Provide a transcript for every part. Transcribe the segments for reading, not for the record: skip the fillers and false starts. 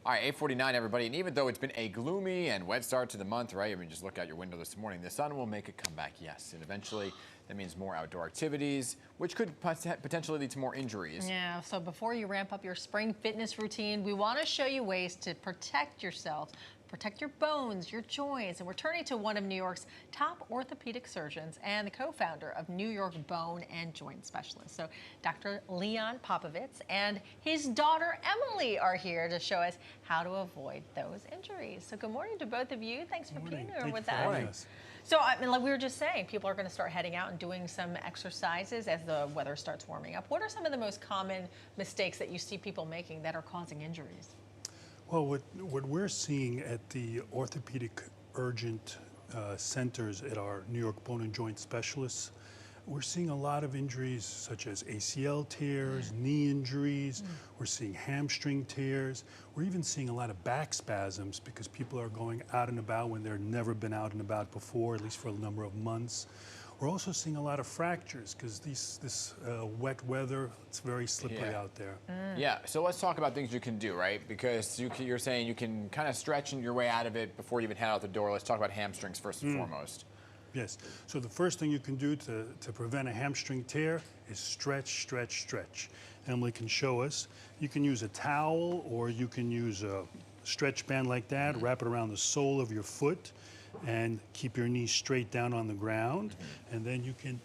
All right, 8:49, everybody. And even though it's been a gloomy and wet start to the month, right? I mean, just look out your window this morning. The sun will make a comeback, yes. And eventually, that means more outdoor activities, which could potentially lead to more injuries. Yeah, so before you ramp up your spring fitness routine, we want to show you ways to protect yourself, protect your bones, your joints. And we're turning to one of New York's top orthopedic surgeons and the co-founder of New York Bone and Joint Specialists. So Dr. Leon Popovitz and his daughter Emily are here to show us how to avoid those injuries. So good morning to both of you. Thanks for being here with us. So, I mean, like we were just saying, people are going to start heading out and doing some exercises as the weather starts warming up. What are some of the most common mistakes that you see people making that are causing injuries? Well, what we're seeing at the orthopedic urgent centers at our New York Bone and Joint Specialists, we're seeing a lot of injuries such as ACL tears, knee injuries. We're seeing hamstring tears. We're even seeing a lot of back spasms because people are going out and about when they've never been out and about before, at least for a number of months. We're also seeing a lot of fractures because this wet weather, it's very slippery out there. Yeah, so let's talk about things you can do, right? Because you're saying you can kind of stretch your way out of it before you even head out the door. Let's talk about hamstrings first and foremost. Yes, so the first thing you can do to prevent a hamstring tear is stretch, stretch, stretch. Emily can show us. You can use a towel or you can use a stretch band like that, wrap it around the sole of your foot and keep your knees straight down on the ground. And then you can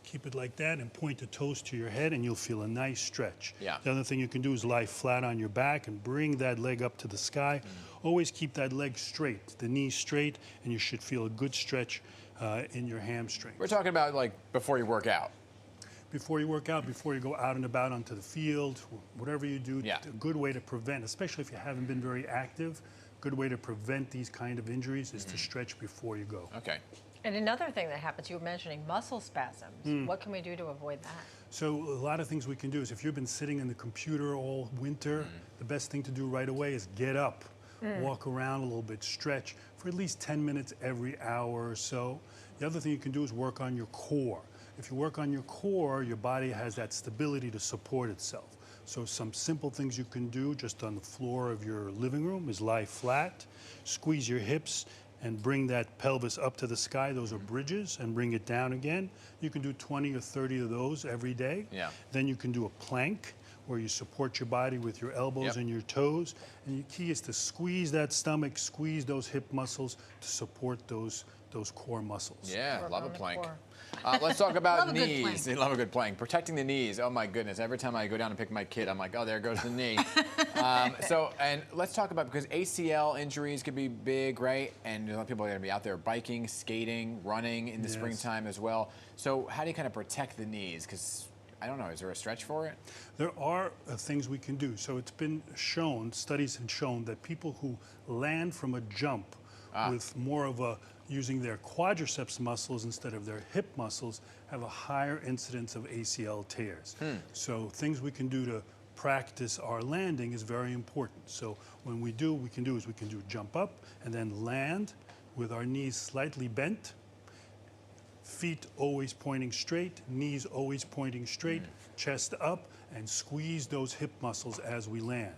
keep it like that and point the toes to your head and you'll feel a nice stretch. Yeah. The other thing you can do is lie flat on your back and bring that leg up to the sky. Always keep that leg straight, the knees straight, and you should feel a good stretch in your hamstrings. We're talking about like before you work out. Before you work out, before you go out and about onto the field, whatever you do, a good way to prevent, especially if you haven't been very active, good way to prevent these kind of injuries is to stretch before you go. Okay. And another thing that happens, you were mentioning muscle spasms. What can we do to avoid that? So a lot of things we can do is if you've been sitting in the computer all winter, the best thing to do right away is get up, walk around a little bit, stretch for at least 10 minutes every hour or so. The other thing you can do is work on your core. If you work on your core, your body has that stability to support itself. So some simple things you can do just on the floor of your living room is lie flat, squeeze your hips, and bring that pelvis up to the sky. Those are bridges, and bring it down again. You can do 20 or 30 of those every day. Yeah. Then you can do a plank where you support your body with your elbows and your toes. And the key is to squeeze that stomach, squeeze those hip muscles to support those core muscles. Yeah, love a plank. Let's talk about knees. Love a good plank. Protecting the knees. Oh my goodness. Every time I go down and pick my kid, I'm like, oh, there goes the knee. And let's talk about, because ACL injuries could be big, right? And a lot of people are going to be out there biking, skating, running in the springtime as well. So how do you kind of protect the knees? Because I don't know, is there a stretch for it? There are things we can do. So it's been shown, studies have shown that people who land from a jump with more of a, using their quadriceps muscles instead of their hip muscles, have a higher incidence of ACL tears. So things we can do to practice our landing is very important. So when we do jump up and then land with our knees slightly bent, feet always pointing straight, knees always pointing straight, chest up, and squeeze those hip muscles as we land.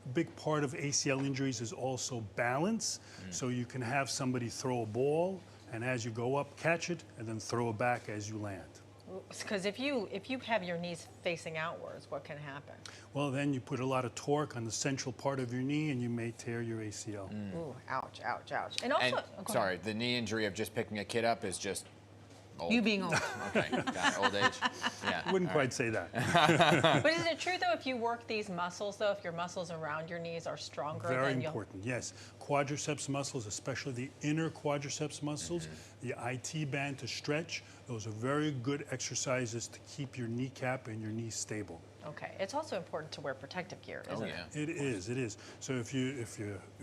A big part of ACL injuries is also balance. So you can have somebody throw a ball, and as you go up, catch it, and then throw it back as you land. Because if you have your knees facing outwards, what can happen? Well, then you put a lot of torque on the central part of your knee, and you may tear your ACL. Ooh, ouch, ouch, ouch. And also, sorry, the knee injury of just picking a kid up is just old. You being old. Okay, got it. Old age. Yeah. Wouldn't quite say that. But is it true, though, if you work these muscles, though, if your muscles around your knees are stronger, Very important, yes. Quadriceps muscles, especially the inner quadriceps muscles, the IT band to stretch, those are very good exercises to keep your kneecap and your knees stable. Okay. It's also important to wear protective gear, isn't it? It is, it is. So if you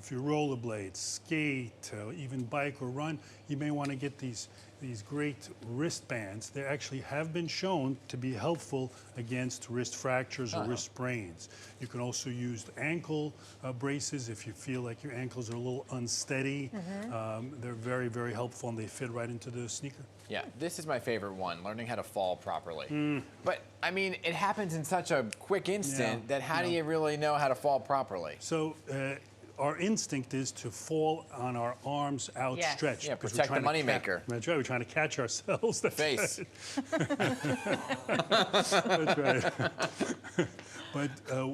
rollerblade, skate, even bike or run, you may want to get these these great wristbands, they actually have been shown to be helpful against wrist fractures or wrist sprains. You can also use ankle braces if you feel like your ankles are a little unsteady. They're very, very helpful, and they fit right into the sneaker. Yeah, this is my favorite one, learning how to fall properly. But, I mean, it happens in such a quick instant that how do you really know how to fall properly? So our instinct is to fall on our arms outstretched. Yeah, because protect we're the trying to moneymaker. That's right, we're trying to catch ourselves. That's Face. Right. That's right. But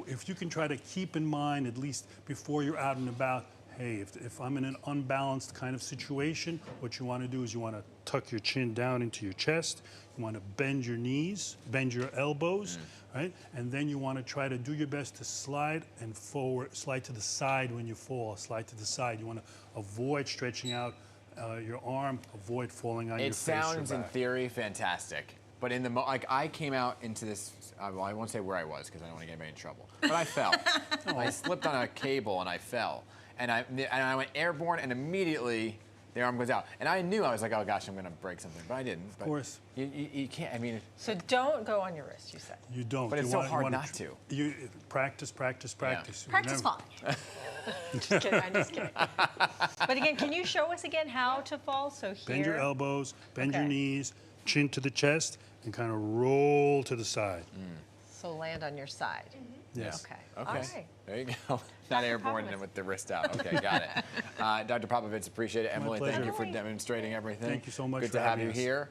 if you can try to keep in mind, at least before you're out and about, hey, if I'm in an unbalanced kind of situation, what you want to do is you want to tuck your chin down into your chest. You want to bend your knees, bend your elbows, right? And then you want to try to do your best to slide and forward, slide to the side when you fall, slide to the side. You want to avoid stretching out your arm, avoid falling on your face. It sounds, in theory, fantastic. But in the like, I came out into this. Well, I won't say where I was because I don't want to get anybody in trouble. But I fell. I slipped on a cable and I fell, and I went airborne, and immediately the arm goes out. And I knew, I was like, oh gosh, I'm going to break something, but I didn't. But of course. You can't. I mean. So don't go on your wrist, you said. You don't. But it's so hard not to. You practice, practice, practice. Yeah. Practice falling. Just kidding. I'm just kidding. But again, can you show us again how to fall? So here. Bend your elbows, bend your knees, chin to the chest, and kind of roll to the side. So land on your side. Yes. Okay. Okay. All right. There you go. Not airborne and with the wrist out. Okay, got it. Dr. Popovitz, appreciate it. Emily, thank you for demonstrating everything. Thank you so much Good for to have having you us. here.